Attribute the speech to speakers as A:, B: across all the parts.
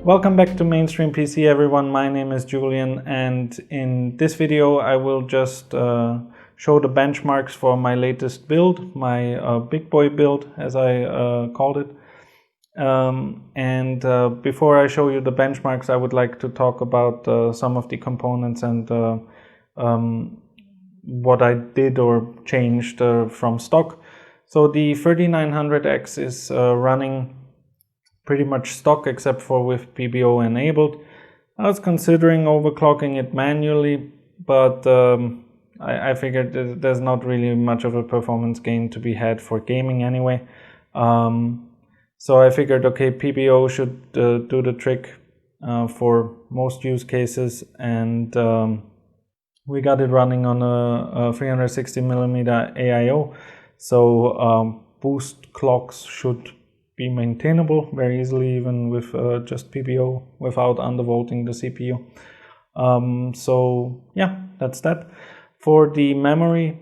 A: Welcome back to Mainstream PC, everyone. My name is Julian, and in this video I will just show the benchmarks for my latest build, my big boy build as I called it. Before I show you the benchmarks, I would like to talk about some of the components and what I did or changed from stock. So the 3900X is running pretty much stock except for with PBO enabled. I was considering overclocking it manually, but I figured there's not really much of a performance gain to be had for gaming anyway. So I figured, okay, PBO should do the trick for most use cases, and we got it running on a 360mm AIO, so boost clocks should be maintainable very easily, even with just PBO without undervolting the CPU. So yeah, that's that. For the memory,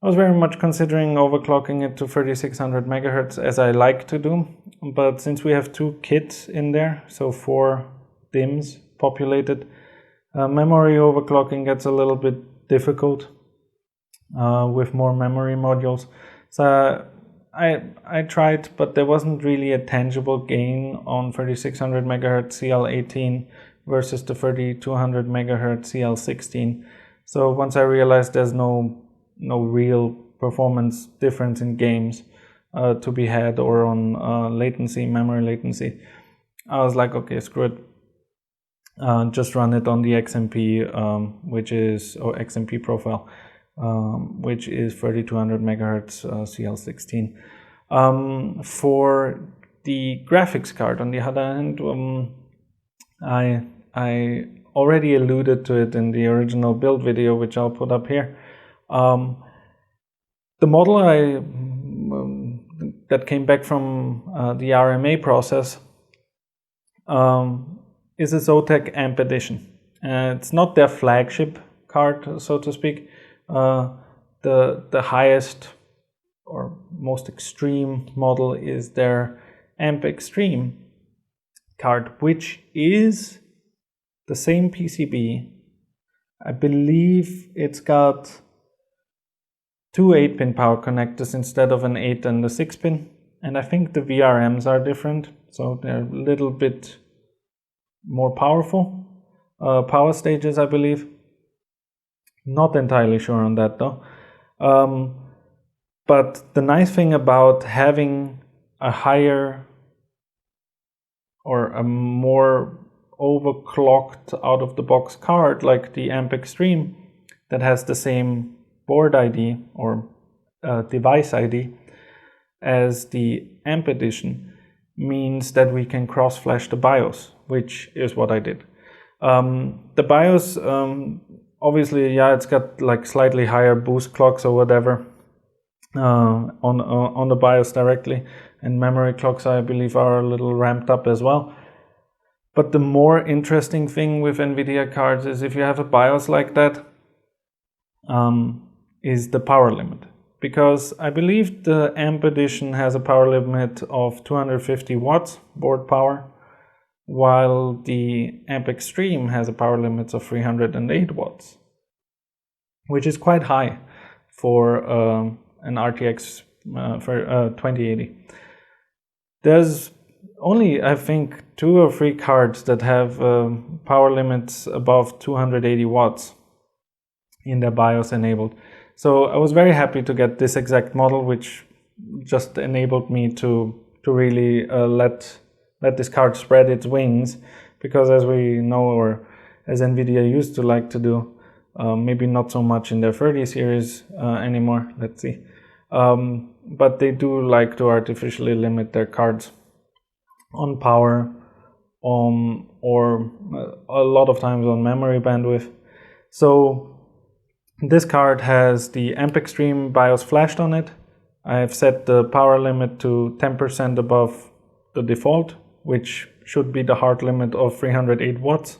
A: I was very much considering overclocking it to 3600 megahertz as I like to do, but since we have two kits in there, so 4 DIMMs populated, memory overclocking gets a little bit difficult with more memory modules. So I tried, but there wasn't really a tangible gain on 3600 megahertz CL18 versus the 3200 megahertz CL16. So once I realized there's no real performance difference in games to be had, or on latency, memory latency, I was like, okay, screw it. Just run it on the XMP, XMP profile, which is 3200 megahertz CL16. For the graphics card, on the other hand, I already alluded to it in the original build video, which I'll put up here. The model that came back from the RMA process is a Zotac Amp edition. It's not their flagship card, so to speak. The highest or most extreme model is their Amp Extreme card, which is the same PCB. I believe it's got 2 8-pin power connectors instead of an 8 and a 6-pin, and I think the VRMs are different, so they're a little bit more powerful. Power stages, I believe. Not entirely sure on that though. But the nice thing about having a higher or a more overclocked out of the box card like the Amp Extreme that has the same board ID or device ID as the Amp edition means that we can cross flash the BIOS, which is what I did. The BIOS, obviously, yeah, it's got like slightly higher boost clocks or whatever on the BIOS directly, and memory clocks, I believe, are a little ramped up as well. But the more interesting thing with NVIDIA cards is if you have a BIOS like that, is the power limit. Because I believe the Amp edition has a power limit of 250 watts board power, while the Amp Extreme has a power limit of 308 watts, which is quite high for an RTX 2080. There's only, I think, 2 or 3 cards that have power limits above 280 watts in their BIOS enabled. So I was very happy to get this exact model, which just enabled me to really let this card spread its wings, because as we know, or as NVIDIA used to like to do, maybe not so much in their 30 series anymore, let's see, but they do like to artificially limit their cards on power, or a lot of times on memory bandwidth. So this card has the Amp Extreme BIOS flashed on it. I have set the power limit to 10% above the default, which should be the hard limit of 308 watts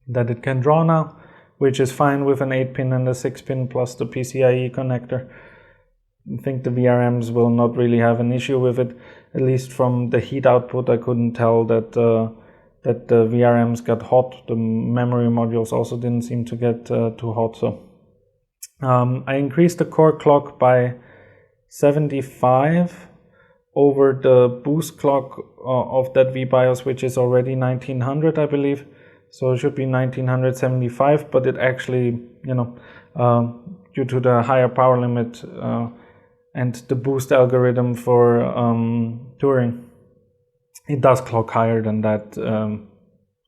A: that it can draw now, which is fine with an 8-pin and a 6-pin plus the PCIe connector. think the VRMs will not really have an issue with it. At least from the heat output, I couldn't tell that that the VRMs got hot. The memory modules also didn't seem to get too hot. So I increased the core clock by 75 over the boost clock of that vBIOS, which is already 1900, I believe. So it should be 1975, but it actually, you know, due to the higher power limit and the boost algorithm for Turing, it does clock higher than that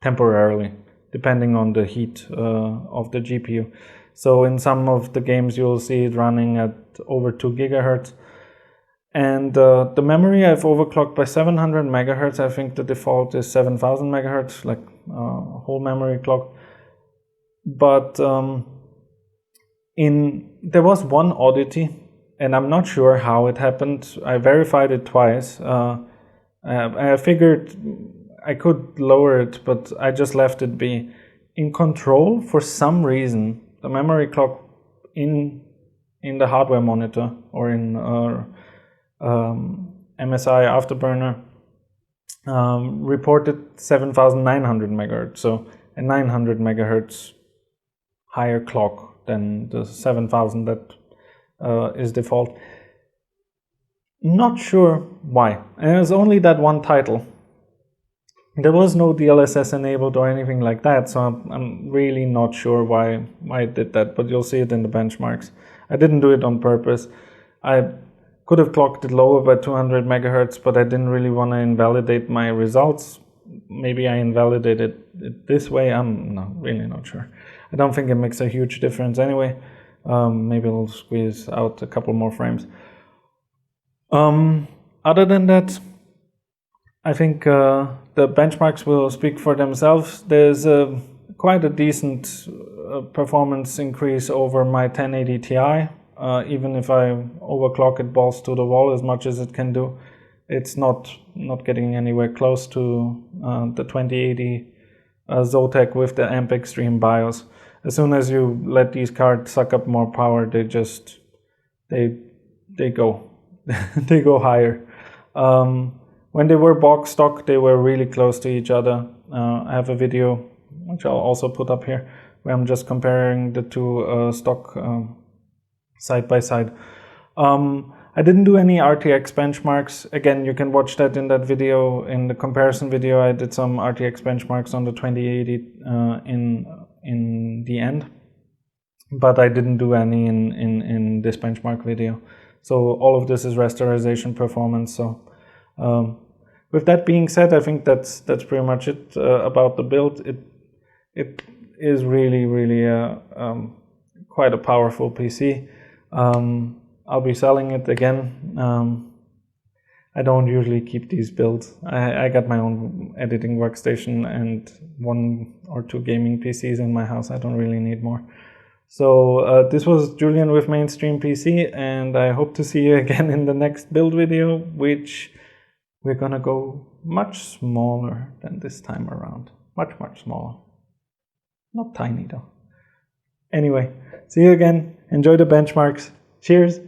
A: temporarily, depending on the heat of the GPU. So in some of the games, you'll see it running at over 2 gigahertz. And the memory I've overclocked by 700 megahertz. I think the default is 7000 megahertz, like whole memory clock. But there was one oddity, and I'm not sure how it happened. I verified it twice. I figured I could lower it, but I just left it be. In control, for some reason, the memory clock in the hardware monitor or in MSI Afterburner reported 7900 megahertz, so a 900 megahertz higher clock than the 7000 that is default. Not sure why. And it was only that one title. There was no DLSS enabled or anything like that, so I'm really not sure why it did that, but you'll see it in the benchmarks. I didn't do it on purpose. I could have clocked it lower by 200 megahertz, but I didn't really want to invalidate my results. Maybe I invalidated it this way. I'm really not sure. I don't think it makes a huge difference anyway. Maybe I'll squeeze out a couple more frames. Other than that, I think the benchmarks will speak for themselves. There's quite a decent performance increase over my 1080 Ti. Even if I overclock it balls to the wall as much as it can do, it's not getting anywhere close to the 2080 Zotac with the Amp Extreme BIOS. As soon as you let these cards suck up more power, they go they go higher. When they were box stock, they were really close to each other. I have a video, which I'll also put up here, where I'm just comparing the two stock side by side. I didn't do any RTX benchmarks. Again, you can watch that in that video. In the comparison video, I did some RTX benchmarks on the 2080 in the end, but I didn't do any in this benchmark video. So all of this is rasterization performance. So with that being said, I think that's pretty much it about the build. It is really quite a powerful PC. I'll be selling it again. I don't usually keep these builds. I got my own editing workstation and 1 or 2 gaming PCs in my house. I don't really need more. So this was Julian with Mainstream PC, and I hope to see you again in the next build video, which we're gonna go much smaller than this time around. Much smaller. Not tiny though. Anyway, see you again. Enjoy the benchmarks. Cheers.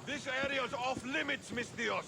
B: This area's off limits, Mistios.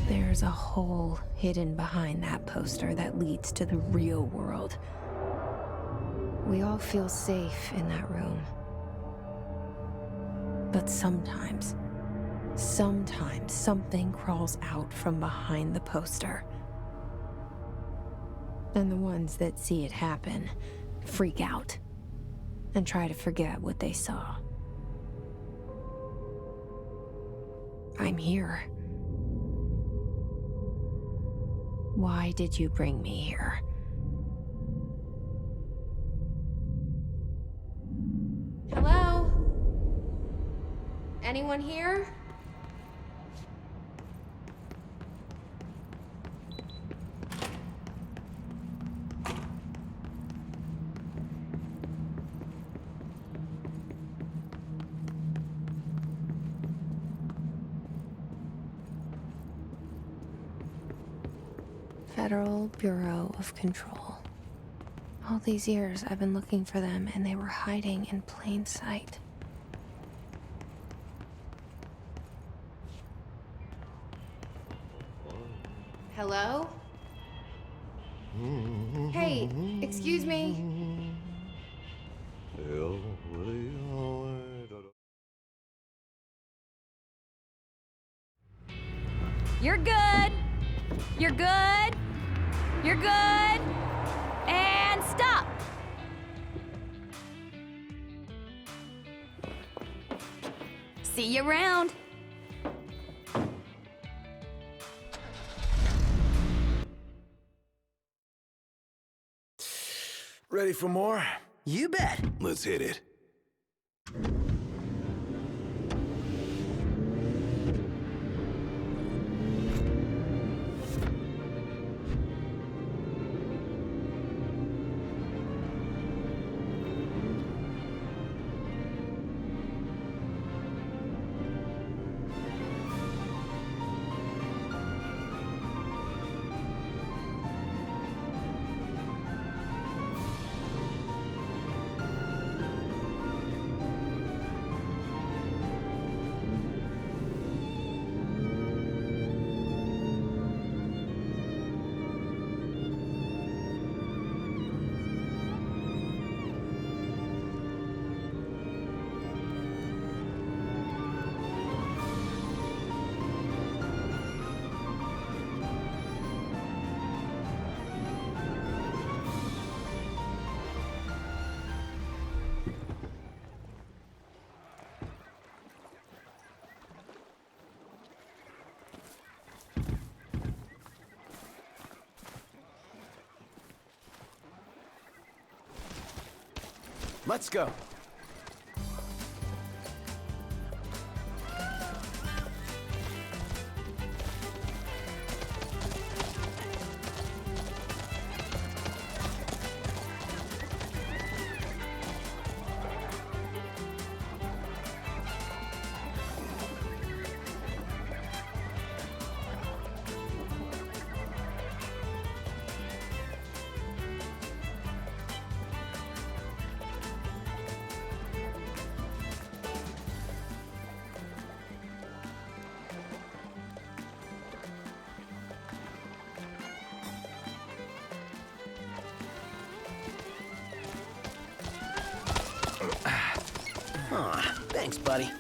C: There's a hole hidden behind that poster that leads to the real world. We all feel safe in that room. But sometimes something crawls out from behind the poster. And the ones that see it happen freak out and try to forget what they saw. I'm here. Why did you bring me here? Hello? Anyone here? Federal Bureau of Control. All these years I've been looking for them and they were hiding in plain sight. Hello? Hey, excuse me. You're good. You're good. You're good. And stop. See you around.
D: Ready for more?
E: You bet.
D: Let's hit it.
E: Let's go. Aw, thanks, buddy.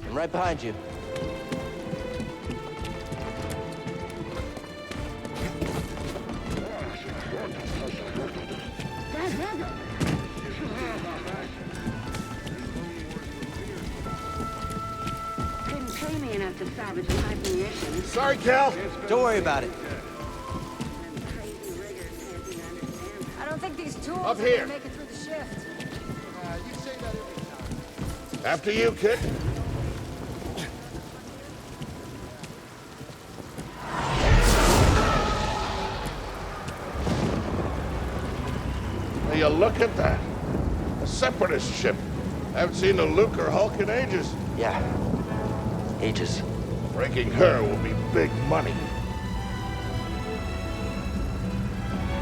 E: I'm right behind you.
F: Couldn't pay me enough to salvage my munitions.
D: Sorry, Cal.
E: Don't worry about it.
F: I don't think these tools
D: Up
F: are
D: here.
F: gonna make it through the shift.
D: You say that every time. After you, kid. Now you look at that. A separatist ship. I haven't seen a Luke or Hulk in ages.
E: Yeah. Ages.
D: Breaking her will be big money.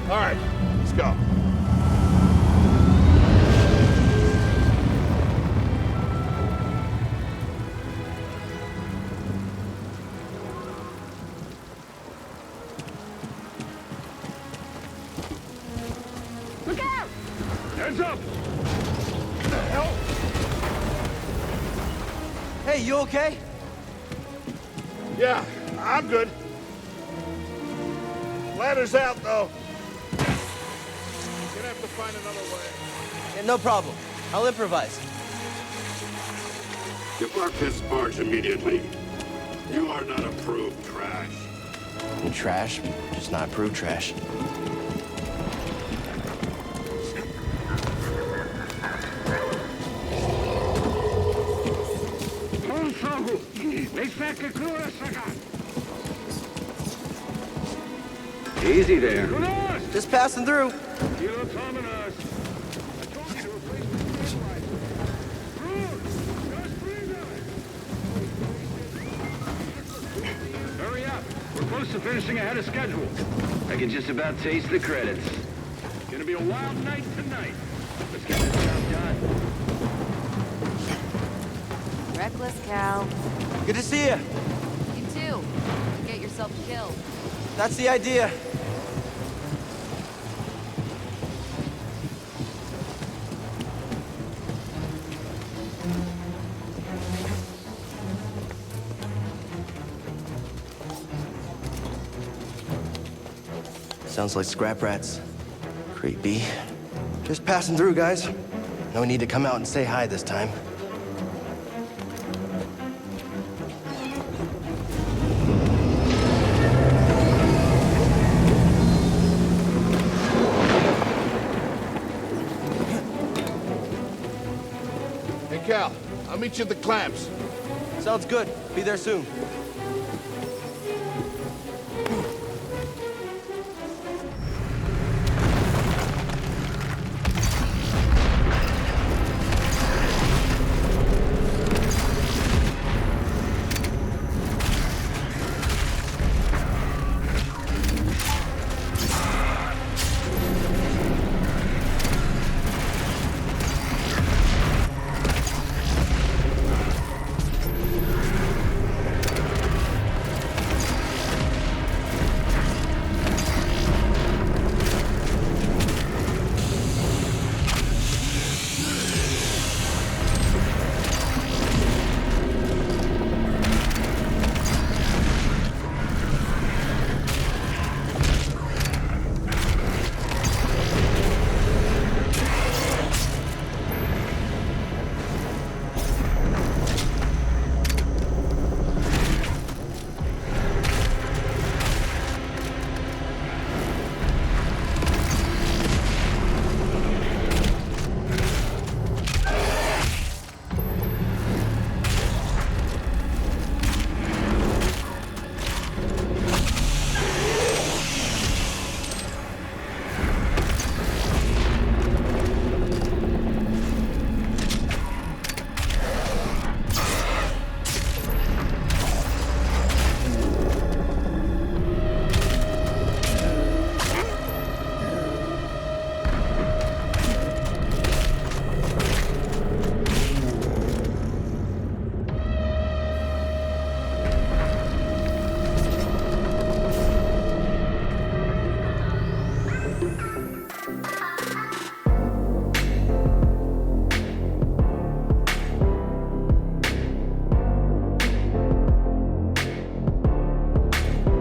D: All right, let's go.
F: Look out!
B: Hands up!
D: What the hell?
E: Hey, you okay?
D: Yeah, I'm good. Ladder's out, though. Gonna have to find another way.
E: Yeah, no problem. I'll improvise.
B: Depart this barge immediately. You are not approved trash.
E: I'm trash, just not approved trash.
B: Easy there.
E: Just passing through.
G: Hurry up. We're close to finishing ahead of schedule. I can just about taste the credits. It's gonna be a wild night tonight. Let's get this job done.
H: Reckless, Cal.
E: Good to see you.
H: You too. Get yourself killed.
E: That's the idea. Sounds like scrap rats. Creepy. Just passing through, guys. No need to come out and say hi this time.
D: Hey, Cal, I'll meet you at the clamps.
E: Sounds good. Be there soon.